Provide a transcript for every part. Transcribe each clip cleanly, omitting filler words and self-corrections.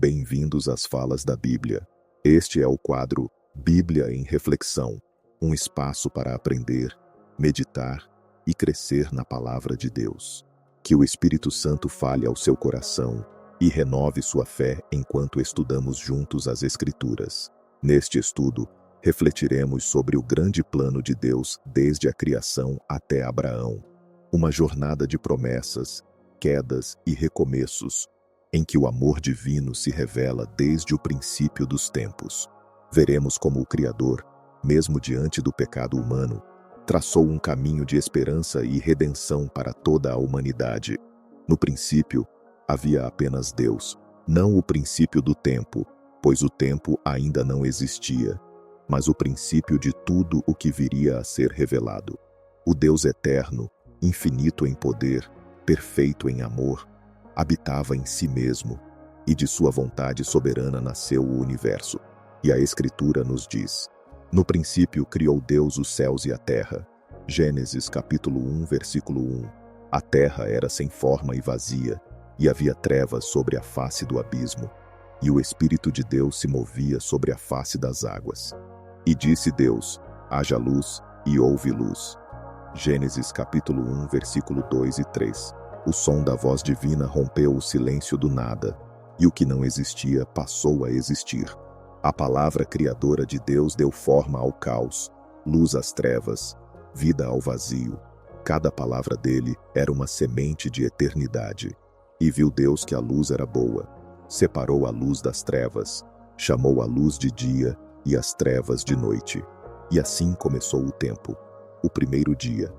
Bem-vindos às Falas da Bíblia. Este é o quadro Bíblia em Reflexão, um espaço para aprender, meditar e crescer na Palavra de Deus. Que o Espírito Santo fale ao seu coração e renove sua fé enquanto estudamos juntos as Escrituras. Neste estudo, refletiremos sobre o grande plano de Deus desde a criação até Abraão. Uma jornada de promessas, quedas e recomeços, em que o amor divino se revela desde o princípio dos tempos. Veremos como o Criador, mesmo diante do pecado humano, traçou um caminho de esperança e redenção para toda a humanidade. No princípio, havia apenas Deus, não o princípio do tempo, pois o tempo ainda não existia, mas o princípio de tudo o que viria a ser revelado. O Deus eterno, infinito em poder, perfeito em amor, habitava em si mesmo, e de sua vontade soberana nasceu o universo. E a Escritura nos diz: no princípio criou Deus os céus e a terra. Gênesis capítulo 1, versículo 1. A terra era sem forma e vazia, e havia trevas sobre a face do abismo, e o Espírito de Deus se movia sobre a face das águas. E disse Deus: haja luz, e houve luz. Gênesis capítulo 1, versículo 2 e 3. O som da voz divina rompeu o silêncio do nada, e o que não existia passou a existir. A palavra criadora de Deus deu forma ao caos, luz às trevas, vida ao vazio. Cada palavra dele era uma semente de eternidade. E viu Deus que a luz era boa. Separou a luz das trevas, chamou a luz de dia e as trevas de noite. E assim começou o tempo. O primeiro dia.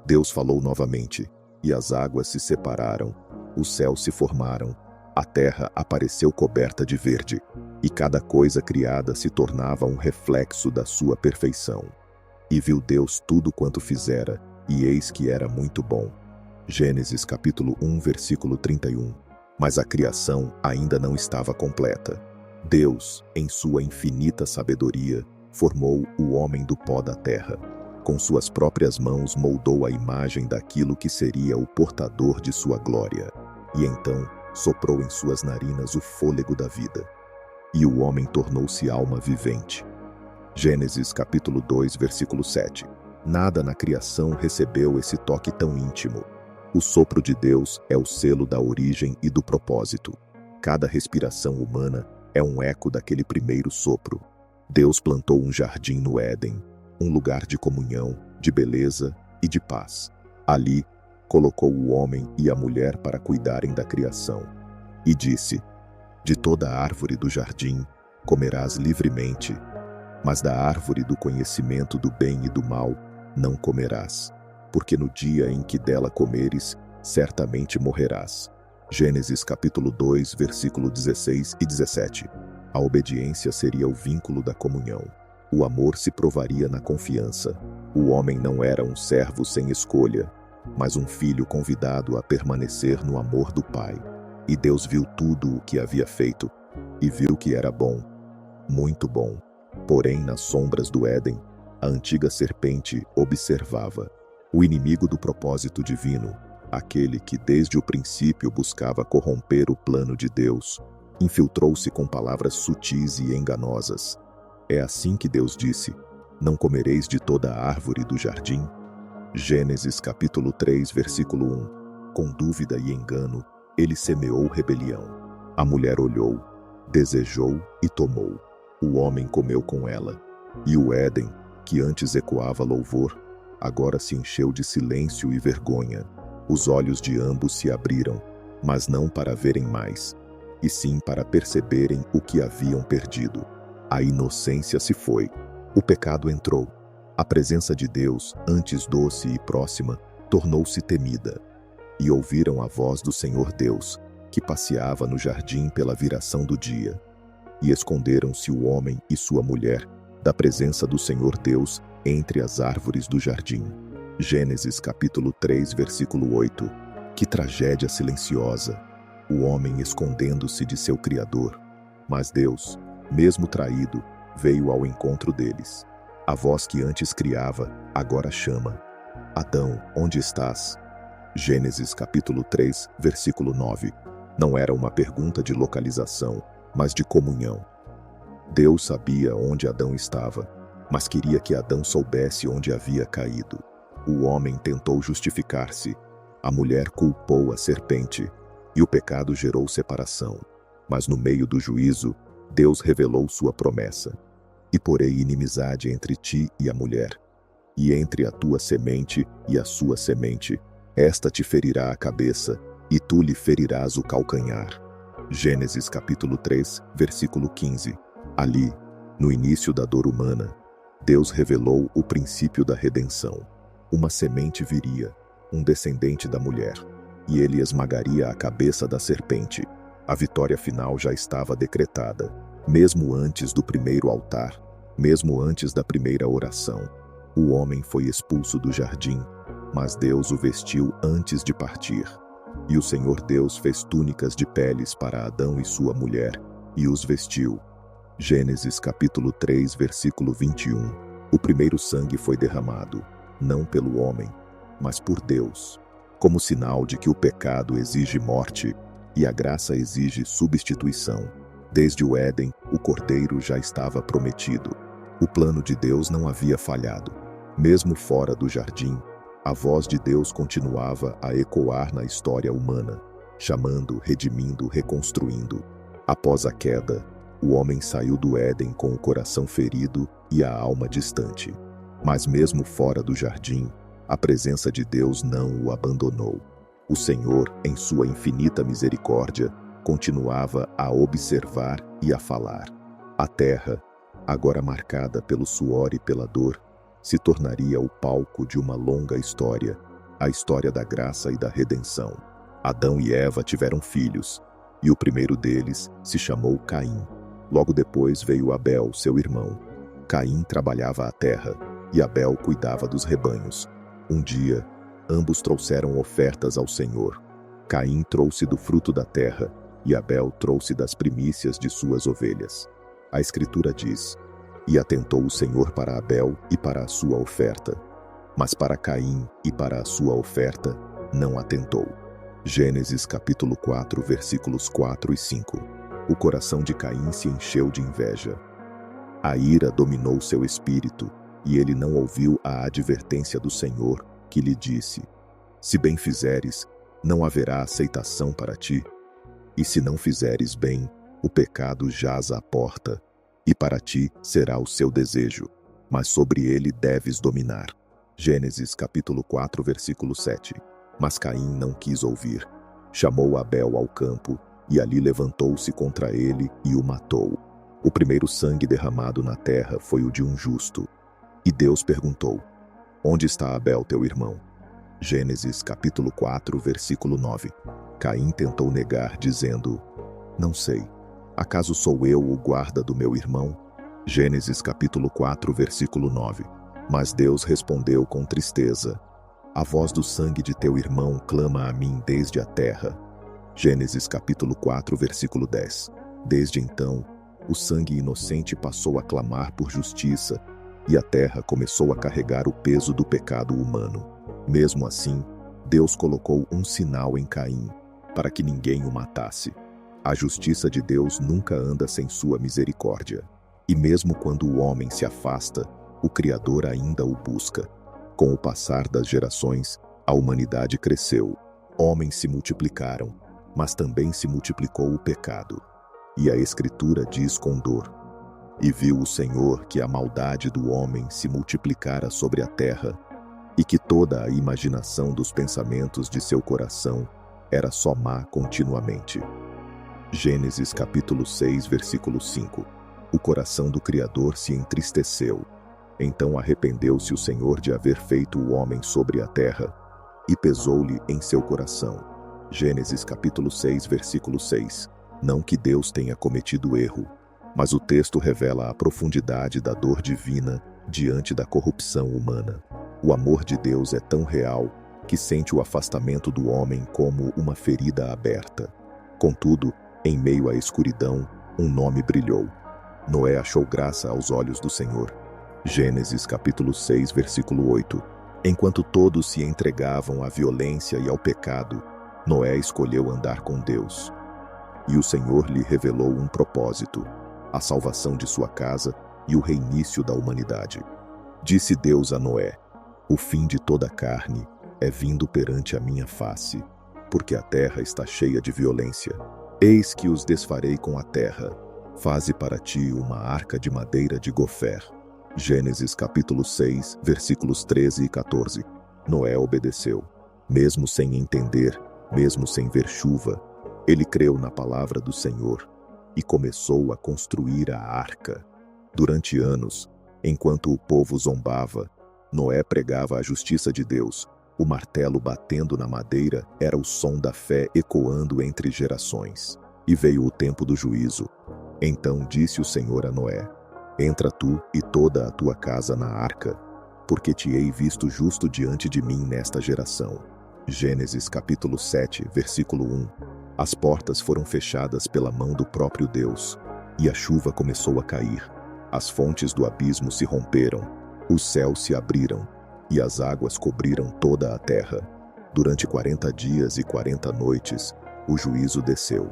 Deus falou novamente, e as águas se separaram, os céus se formaram, a terra apareceu coberta de verde, e cada coisa criada se tornava um reflexo da sua perfeição. E viu Deus tudo quanto fizera, e eis que era muito bom. Gênesis capítulo 1, versículo 31. Mas a criação ainda não estava completa. Deus, em sua infinita sabedoria, formou o homem do pó da terra. Com suas próprias mãos moldou a imagem daquilo que seria o portador de sua glória. E então soprou em suas narinas o fôlego da vida. E o homem tornou-se alma vivente. Gênesis capítulo 2, versículo 7. Nada na criação recebeu esse toque tão íntimo. O sopro de Deus é o selo da origem e do propósito. Cada respiração humana é um eco daquele primeiro sopro. Deus plantou um jardim no Éden, um lugar de comunhão, de beleza e de paz. Ali, colocou o homem e a mulher para cuidarem da criação. E disse: de toda árvore do jardim comerás livremente, mas da árvore do conhecimento do bem e do mal não comerás, porque no dia em que dela comeres, certamente morrerás. Gênesis capítulo 2, versículo 16 e 17. A obediência seria o vínculo da comunhão. O amor se provaria na confiança. O homem não era um servo sem escolha, mas um filho convidado a permanecer no amor do Pai. E Deus viu tudo o que havia feito, e viu que era bom, muito bom. Porém, nas sombras do Éden, a antiga serpente observava. O inimigo do propósito divino, aquele que desde o princípio buscava corromper o plano de Deus, infiltrou-se com palavras sutis e enganosas. É assim que Deus disse: não comereis de toda a árvore do jardim? Gênesis capítulo 3, versículo 1. Com dúvida e engano, ele semeou rebelião. A mulher olhou, desejou e tomou. O homem comeu com ela. E o Éden, que antes ecoava louvor, agora se encheu de silêncio e vergonha. Os olhos de ambos se abriram, mas não para verem mais, e sim para perceberem o que haviam perdido. A inocência se foi. O pecado entrou. A presença de Deus, antes doce e próxima, tornou-se temida. E ouviram a voz do Senhor Deus, que passeava no jardim pela viração do dia. E esconderam-se o homem e sua mulher da presença do Senhor Deus entre as árvores do jardim. Gênesis capítulo 3, versículo 8. Que tragédia silenciosa! O homem escondendo-se de seu Criador. Mas Deus, mesmo traído, veio ao encontro deles. A voz que antes criava, agora chama: Adão, onde estás? Gênesis capítulo 3, versículo 9. Não era uma pergunta de localização, mas de comunhão. Deus sabia onde Adão estava, mas queria que Adão soubesse onde havia caído. O homem tentou justificar-se, a mulher culpou a serpente, e o pecado gerou separação. Mas no meio do juízo, Deus revelou sua promessa. E porei inimizade entre ti e a mulher, e entre a tua semente e a sua semente. Esta te ferirá a cabeça, e tu lhe ferirás o calcanhar. Gênesis capítulo 3, versículo 15. Ali, no início da dor humana, Deus revelou o princípio da redenção. Uma semente viria, um descendente da mulher, e ele esmagaria a cabeça da serpente. A vitória final já estava decretada, mesmo antes do primeiro altar, mesmo antes da primeira oração. O homem foi expulso do jardim, mas Deus o vestiu antes de partir. E o Senhor Deus fez túnicas de peles para Adão e sua mulher, e os vestiu. Gênesis capítulo 3, versículo 21. O primeiro sangue foi derramado, não pelo homem, mas por Deus, como sinal de que o pecado exige morte e a graça exige substituição. Desde o Éden, o Cordeiro já estava prometido. O plano de Deus não havia falhado. Mesmo fora do jardim, a voz de Deus continuava a ecoar na história humana, chamando, redimindo, reconstruindo. Após a queda, o homem saiu do Éden com o coração ferido e a alma distante. Mas mesmo fora do jardim, a presença de Deus não o abandonou. O Senhor, em sua infinita misericórdia, continuava a observar e a falar. A terra, agora marcada pelo suor e pela dor, se tornaria o palco de uma longa história, a história da graça e da redenção. Adão e Eva tiveram filhos, e o primeiro deles se chamou Caim. Logo depois veio Abel, seu irmão. Caim trabalhava a terra, e Abel cuidava dos rebanhos. Um dia, ambos trouxeram ofertas ao Senhor. Caim trouxe do fruto da terra, e Abel trouxe das primícias de suas ovelhas. A Escritura diz: "E atentou o Senhor para Abel e para a sua oferta, mas para Caim e para a sua oferta não atentou." Gênesis capítulo 4, versículos 4 e 5. O coração de Caim se encheu de inveja. A ira dominou seu espírito, e ele não ouviu a advertência do Senhor, que lhe disse: "Se bem fizeres, não haverá aceitação para ti. E se não fizeres bem, o pecado jaz à porta, e para ti será o seu desejo, mas sobre ele deves dominar." Gênesis capítulo 4, versículo 7. Mas Caim não quis ouvir. Chamou Abel ao campo, e ali levantou-se contra ele e o matou. O primeiro sangue derramado na terra foi o de um justo. E Deus perguntou: "Onde está Abel, teu irmão?" Gênesis capítulo 4, versículo 9. Caim tentou negar, dizendo: "Não sei. Acaso sou eu o guarda do meu irmão?" Gênesis capítulo 4, versículo 9. Mas Deus respondeu com tristeza: "A voz do sangue de teu irmão clama a mim desde a terra." Gênesis capítulo 4, versículo 10. Desde então, o sangue inocente passou a clamar por justiça, e a terra começou a carregar o peso do pecado humano. Mesmo assim, Deus colocou um sinal em Caim, para que ninguém o matasse. A justiça de Deus nunca anda sem sua misericórdia. E mesmo quando o homem se afasta, o Criador ainda o busca. Com o passar das gerações, a humanidade cresceu. Homens se multiplicaram, mas também se multiplicou o pecado. E a Escritura diz com dor: "E viu o Senhor que a maldade do homem se multiplicara sobre a terra, e que toda a imaginação dos pensamentos de seu coração era só má continuamente." Gênesis capítulo 6, versículo 5. O coração do Criador se entristeceu. Então arrependeu-se o Senhor de haver feito o homem sobre a terra, e pesou-lhe em seu coração. Gênesis capítulo 6, versículo 6. Não que Deus tenha cometido erro, mas o texto revela a profundidade da dor divina diante da corrupção humana. O amor de Deus é tão real que sente o afastamento do homem como uma ferida aberta. Contudo, em meio à escuridão, um nome brilhou. Noé achou graça aos olhos do Senhor. Gênesis capítulo 6, versículo 8. Enquanto todos se entregavam à violência e ao pecado, Noé escolheu andar com Deus. E o Senhor lhe revelou um propósito: a salvação de sua casa e o reinício da humanidade. Disse Deus a Noé: o fim de toda a carne é vindo perante a minha face, porque a terra está cheia de violência. Eis que os desfarei com a terra. Faze para ti uma arca de madeira de gofer. Gênesis capítulo 6, versículos 13 e 14. Noé obedeceu. Mesmo sem entender, mesmo sem ver chuva, ele creu na palavra do Senhor e começou a construir a arca. Durante anos, enquanto o povo zombava, Noé pregava a justiça de Deus. O martelo batendo na madeira era o som da fé ecoando entre gerações. E veio o tempo do juízo. Então disse o Senhor a Noé: entra tu e toda a tua casa na arca, porque te hei visto justo diante de mim nesta geração. Gênesis capítulo 7, versículo 1. As portas foram fechadas pela mão do próprio Deus, e a chuva começou a cair. As fontes do abismo se romperam, os céus se abriram, e as águas cobriram toda a terra. Durante 40 dias e 40 noites, o juízo desceu,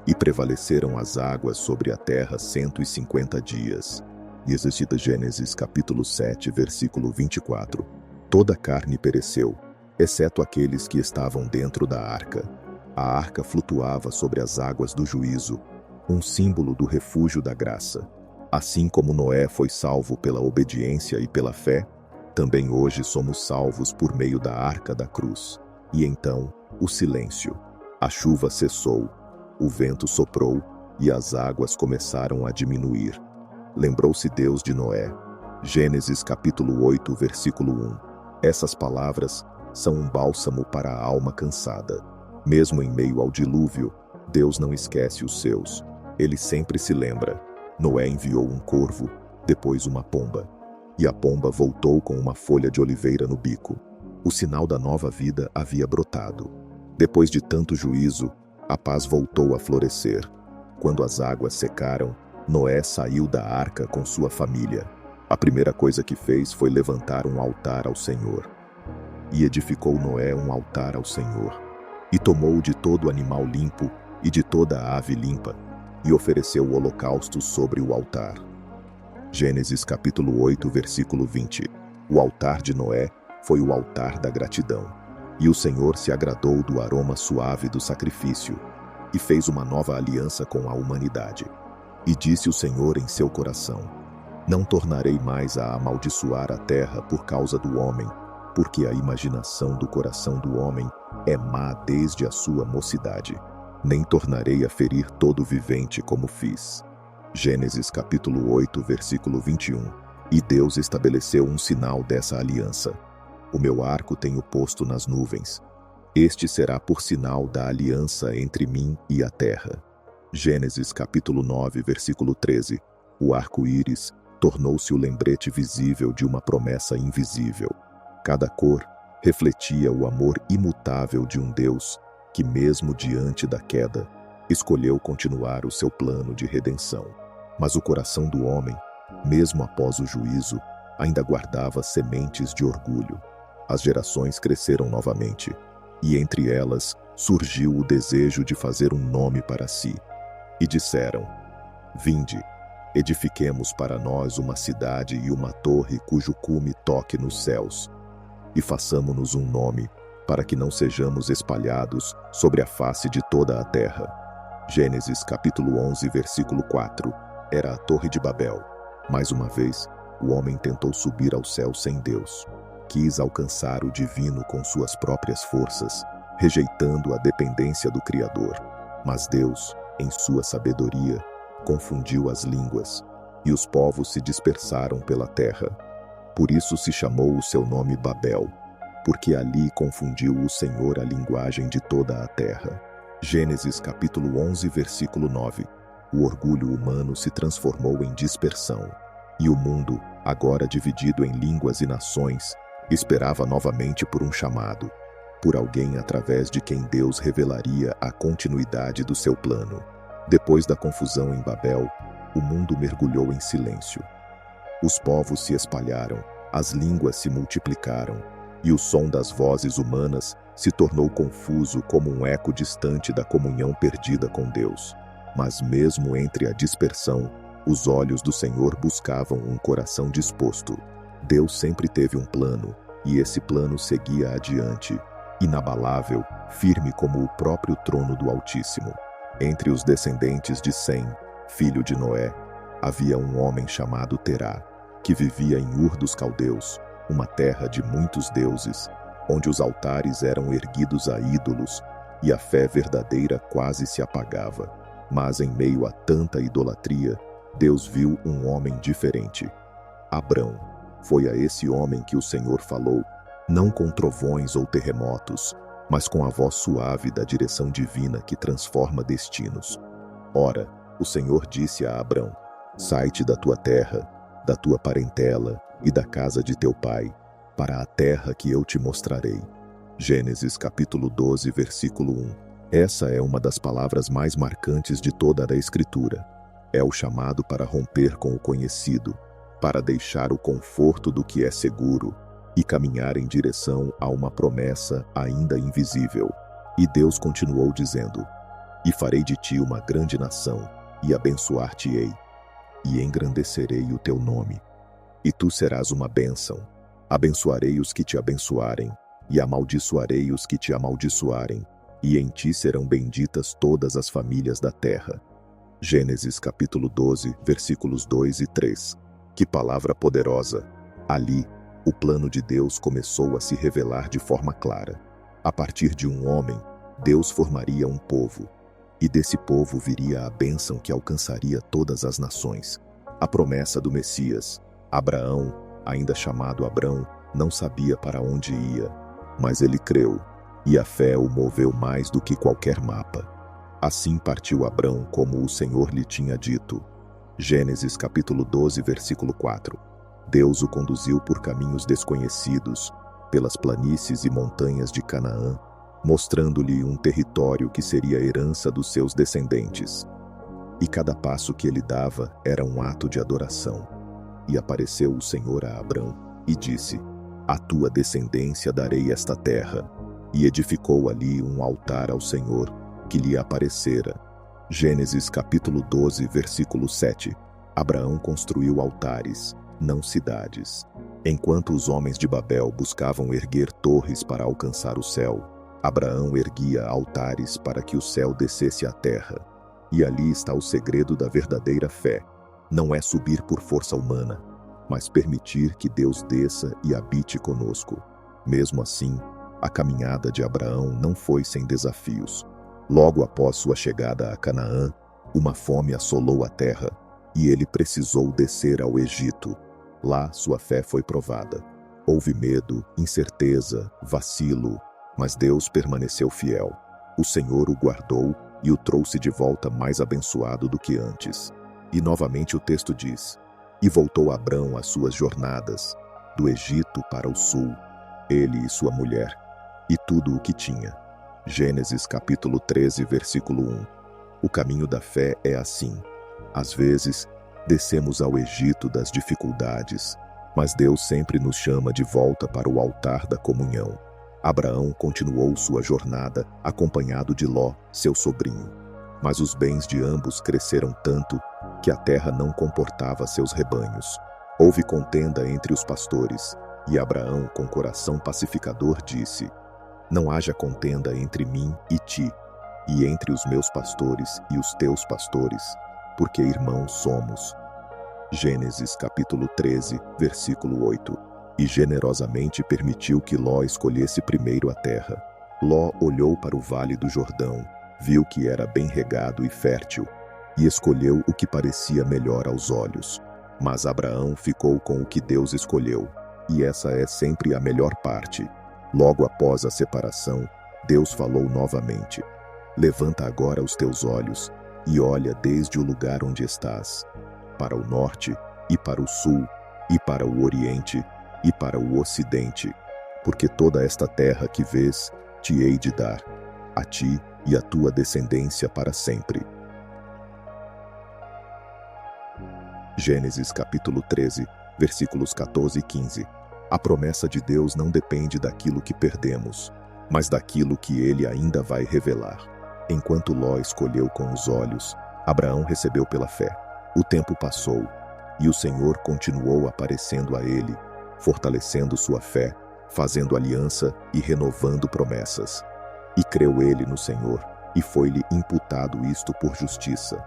e prevaleceram as águas sobre a terra 150 dias. Gênesis capítulo 7, versículo 24. Toda a carne pereceu, exceto aqueles que estavam dentro da arca. A arca flutuava sobre as águas do juízo, um símbolo do refúgio da graça. Assim como Noé foi salvo pela obediência e pela fé, também hoje somos salvos por meio da arca da cruz. E então, o silêncio. A chuva cessou, o vento soprou e as águas começaram a diminuir. Lembrou-se Deus de Noé. Gênesis capítulo 8, versículo 1. Essas palavras são um bálsamo para a alma cansada. Mesmo em meio ao dilúvio, Deus não esquece os seus. Ele sempre se lembra. Noé enviou um corvo, depois uma pomba. E a pomba voltou com uma folha de oliveira no bico. O sinal da nova vida havia brotado. Depois de tanto juízo, a paz voltou a florescer. Quando as águas secaram, Noé saiu da arca com sua família. A primeira coisa que fez foi levantar um altar ao Senhor. E edificou Noé um altar ao Senhor. E tomou de todo animal limpo e de toda ave limpa, e ofereceu holocaustos sobre o altar. Gênesis capítulo 8, versículo 20. O altar de Noé foi o altar da gratidão. E o Senhor se agradou do aroma suave do sacrifício, e fez uma nova aliança com a humanidade. E disse o Senhor em seu coração: não tornarei mais a amaldiçoar a terra por causa do homem, porque a imaginação do coração do homem é má desde a sua mocidade. Nem tornarei a ferir todo vivente como fiz. Gênesis capítulo 8, versículo 21. E Deus estabeleceu um sinal dessa aliança. O meu arco tenho posto nas nuvens. Este será por sinal da aliança entre mim e a terra. Gênesis capítulo 9, versículo 13. O arco-íris tornou-se o lembrete visível de uma promessa invisível. Cada cor refletia o amor imutável de um Deus que, mesmo diante da queda, escolheu continuar o seu plano de redenção. Mas o coração do homem, mesmo após o juízo, ainda guardava sementes de orgulho. As gerações cresceram novamente, e entre elas surgiu o desejo de fazer um nome para si. E disseram: vinde, edifiquemos para nós uma cidade e uma torre cujo cume toque nos céus, e façamo-nos um nome, para que não sejamos espalhados sobre a face de toda a terra. Gênesis capítulo 11, versículo 4. Era a Torre de Babel. Mais uma vez, o homem tentou subir ao céu sem Deus. Quis alcançar o divino com suas próprias forças, rejeitando a dependência do Criador. Mas Deus, em sua sabedoria, confundiu as línguas, e os povos se dispersaram pela terra. Por isso se chamou o seu nome Babel, porque ali confundiu o Senhor a linguagem de toda a terra. Gênesis capítulo 11, versículo 9. O orgulho humano se transformou em dispersão, e o mundo, agora dividido em línguas e nações, esperava novamente por um chamado, por alguém através de quem Deus revelaria a continuidade do seu plano. Depois da confusão em Babel, o mundo mergulhou em silêncio. Os povos se espalharam, as línguas se multiplicaram, e o som das vozes humanas se tornou confuso como um eco distante da comunhão perdida com Deus. Mas mesmo entre a dispersão, os olhos do Senhor buscavam um coração disposto. Deus sempre teve um plano, e esse plano seguia adiante, inabalável, firme como o próprio trono do Altíssimo. Entre os descendentes de Sem, filho de Noé, havia um homem chamado Terá, que vivia em Ur dos Caldeus, uma terra de muitos deuses, onde os altares eram erguidos a ídolos e a fé verdadeira quase se apagava. Mas em meio a tanta idolatria, Deus viu um homem diferente. Abrão. Foi a esse homem que o Senhor falou, não com trovões ou terremotos, mas com a voz suave da direção divina que transforma destinos. Ora, o Senhor disse a Abrão: sai-te da tua terra, da tua parentela e da casa de teu pai, para a terra que eu te mostrarei. Gênesis capítulo 12, versículo 1. Essa é uma das palavras mais marcantes de toda a Escritura. É o chamado para romper com o conhecido, para deixar o conforto do que é seguro e caminhar em direção a uma promessa ainda invisível. E Deus continuou dizendo: e farei de ti uma grande nação, e abençoar-te-ei, e engrandecerei o teu nome. E tu serás uma bênção. Abençoarei os que te abençoarem, e amaldiçoarei os que te amaldiçoarem, e em ti serão benditas todas as famílias da terra. Gênesis capítulo 12, versículos 2 e 3. Que palavra poderosa! Ali, o plano de Deus começou a se revelar de forma clara. A partir de um homem, Deus formaria um povo, e desse povo viria a bênção que alcançaria todas as nações. A promessa do Messias. Abraão, ainda chamado Abrão, não sabia para onde ia, mas ele creu, e a fé o moveu mais do que qualquer mapa. Assim partiu Abrão como o Senhor lhe tinha dito. Gênesis capítulo 12, versículo 4. Deus o conduziu por caminhos desconhecidos, pelas planícies e montanhas de Canaã, mostrando-lhe um território que seria a herança dos seus descendentes. E cada passo que ele dava era um ato de adoração. E apareceu o Senhor a Abrão, e disse: à tua descendência darei esta terra. E edificou ali um altar ao Senhor, que lhe aparecera. Gênesis capítulo 12, versículo 7. Abraão construiu altares, não cidades. Enquanto os homens de Babel buscavam erguer torres para alcançar o céu, Abraão erguia altares para que o céu descesse à terra. E ali está o segredo da verdadeira fé. Não é subir por força humana, mas permitir que Deus desça e habite conosco. Mesmo assim, a caminhada de Abraão não foi sem desafios. Logo após sua chegada a Canaã, uma fome assolou a terra, e ele precisou descer ao Egito. Lá sua fé foi provada. Houve medo, incerteza, vacilo, mas Deus permaneceu fiel. O Senhor o guardou e o trouxe de volta mais abençoado do que antes. E novamente o texto diz: e voltou Abrão às suas jornadas, do Egito para o sul, ele e sua mulher, e tudo o que tinha. Gênesis capítulo 13, versículo 1. O caminho da fé é assim. Às vezes, descemos ao Egito das dificuldades, mas Deus sempre nos chama de volta para o altar da comunhão. Abraão continuou sua jornada acompanhado de Ló, seu sobrinho. Mas os bens de ambos cresceram tanto que a terra não comportava seus rebanhos. Houve contenda entre os pastores, e Abraão, com coração pacificador, disse: não haja contenda entre mim e ti, e entre os meus pastores e os teus pastores, porque irmãos somos. Gênesis capítulo 13, versículo 8. E generosamente permitiu que Ló escolhesse primeiro a terra. Ló olhou para o vale do Jordão, viu que era bem regado e fértil, e escolheu o que parecia melhor aos olhos. Mas Abraão ficou com o que Deus escolheu, e essa é sempre a melhor parte. Logo após a separação, Deus falou novamente: levanta agora os teus olhos e olha desde o lugar onde estás, para o norte e para o sul, e para o oriente e para o ocidente, porque toda esta terra que vês te hei de dar, a ti e à tua descendência para sempre. Gênesis capítulo 13, versículos 14 e 15. A promessa de Deus não depende daquilo que perdemos, mas daquilo que ele ainda vai revelar. Enquanto Ló escolheu com os olhos, Abraão recebeu pela fé. O tempo passou, e o Senhor continuou aparecendo a ele, fortalecendo sua fé, fazendo aliança e renovando promessas. E creu ele no Senhor, e foi-lhe imputado isto por justiça.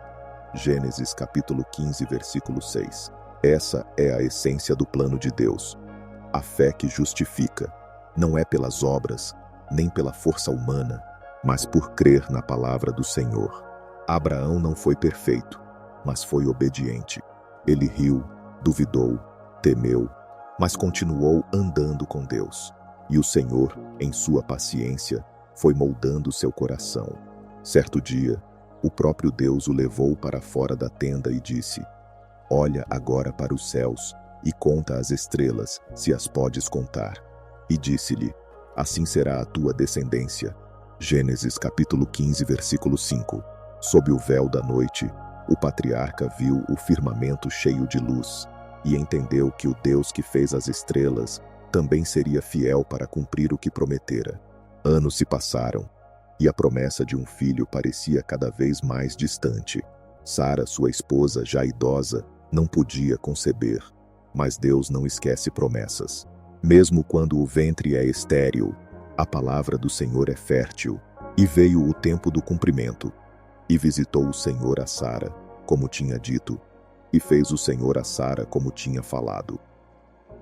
Gênesis capítulo 15, versículo 6. Essa é a essência do plano de Deus. A fé que justifica, não é pelas obras, nem pela força humana, mas por crer na palavra do Senhor. Abraão não foi perfeito, mas foi obediente. Ele riu, duvidou, temeu, mas continuou andando com Deus. E o Senhor, em sua paciência, foi moldando seu coração. Certo dia, o próprio Deus o levou para fora da tenda e disse: "Olha agora para os céus e conta as estrelas, se as podes contar." E disse-lhe: "Assim será a tua descendência." Gênesis capítulo 15, versículo 5. Sob o véu da noite, o patriarca viu o firmamento cheio de luz e entendeu que o Deus que fez as estrelas também seria fiel para cumprir o que prometera. Anos se passaram, e a promessa de um filho parecia cada vez mais distante. Sara, sua esposa, já idosa, não podia conceber, mas Deus não esquece promessas. Mesmo quando o ventre é estéril, a palavra do Senhor é fértil, e veio o tempo do cumprimento. E visitou o Senhor a Sara, como tinha dito, e fez o Senhor a Sara como tinha falado.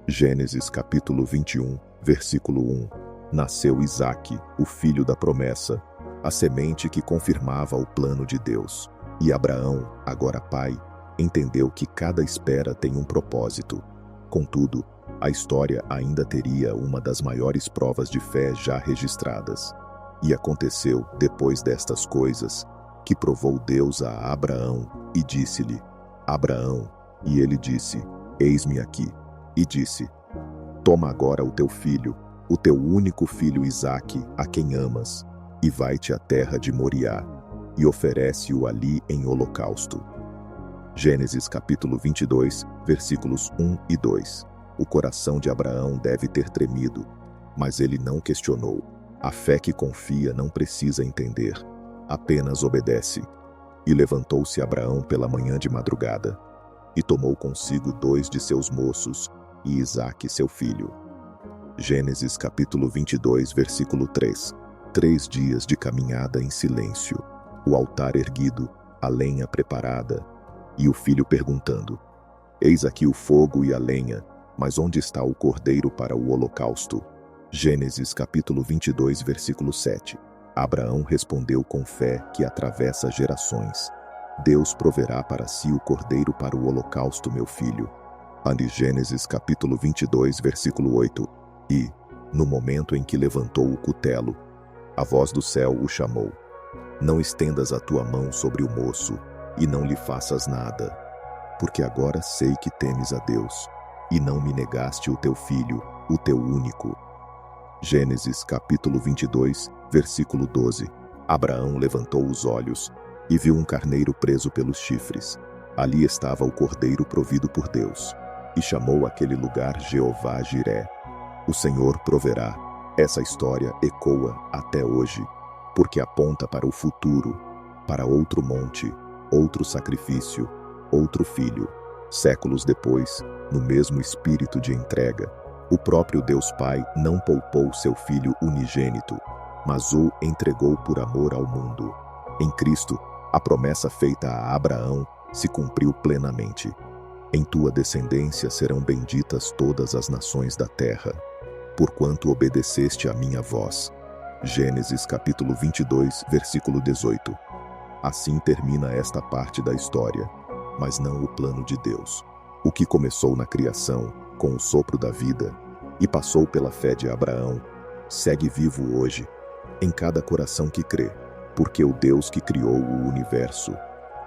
Gênesis capítulo 21, versículo 1. Nasceu Isaque, o filho da promessa, a semente que confirmava o plano de Deus. E Abraão, agora pai, entendeu que cada espera tem um propósito. Contudo, a história ainda teria uma das maiores provas de fé já registradas. E aconteceu, depois destas coisas, que provou Deus a Abraão e disse-lhe: "Abraão." E ele disse: "Eis-me aqui." E disse: "Toma agora o teu filho, o teu único filho Isaque, a quem amas, e vai-te à terra de Moriá, e oferece-o ali em holocausto." Gênesis capítulo 22, versículos 1 e 2. O coração de Abraão deve ter tremido, mas ele não questionou. A fé que confia não precisa entender, apenas obedece. E levantou-se Abraão pela manhã de madrugada, e tomou consigo 2 de seus moços, e Isaque seu filho. Gênesis capítulo 22, versículo 3. 3 dias de caminhada em silêncio, o altar erguido, a lenha preparada, e o filho perguntando: "Eis aqui o fogo e a lenha, mas onde está o cordeiro para o holocausto?" Gênesis capítulo 22, versículo 7. Abraão respondeu com fé que atravessa gerações: "Deus proverá para si o cordeiro para o holocausto, meu filho." Gênesis capítulo 22, versículo 8. E, no momento em que levantou o cutelo, a voz do céu o chamou: "Não estendas a tua mão sobre o moço, e não lhe faças nada, porque agora sei que temes a Deus, e não me negaste o teu filho, o teu único." Gênesis capítulo 22, versículo 12. Abraão levantou os olhos e viu um carneiro preso pelos chifres. Ali estava o cordeiro provido por Deus, e chamou aquele lugar Jeová Jiré. O Senhor proverá. Essa história ecoa até hoje, porque aponta para o futuro, para outro monte, outro sacrifício, outro filho. Séculos depois, no mesmo espírito de entrega, o próprio Deus Pai não poupou seu Filho unigênito, mas o entregou por amor ao mundo. Em Cristo, a promessa feita a Abraão se cumpriu plenamente. Em tua descendência serão benditas todas as nações da terra, porquanto obedeceste à minha voz. Gênesis capítulo 22, versículo 18. Assim termina esta parte da história, mas não o plano de Deus. O que começou na criação, com o sopro da vida, e passou pela fé de Abraão, segue vivo hoje, em cada coração que crê, porque o Deus que criou o universo,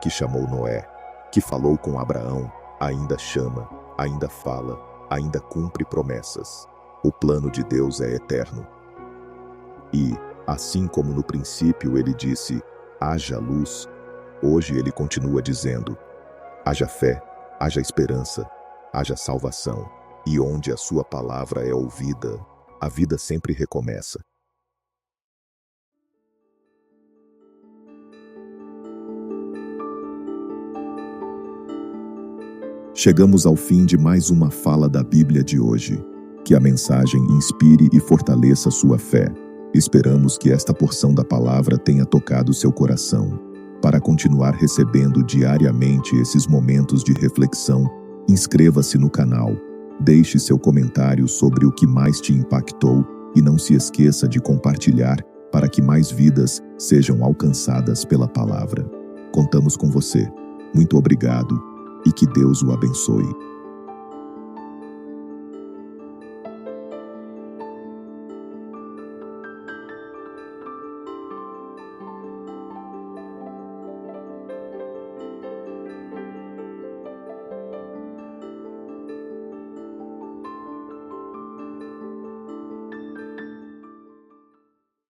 que chamou Noé, que falou com Abraão, ainda chama, ainda fala, ainda cumpre promessas. O plano de Deus é eterno. E, assim como no princípio ele disse: "Haja luz", hoje ele continua dizendo: "Haja fé, haja esperança, haja salvação." E onde a sua palavra é ouvida, a vida sempre recomeça. Chegamos ao fim de mais uma fala da Bíblia de hoje. Que a mensagem inspire e fortaleça sua fé. Esperamos que esta porção da palavra tenha tocado seu coração. Para continuar recebendo diariamente esses momentos de reflexão, inscreva-se no canal, deixe seu comentário sobre o que mais te impactou e não se esqueça de compartilhar para que mais vidas sejam alcançadas pela palavra. Contamos com você. Muito obrigado e que Deus o abençoe.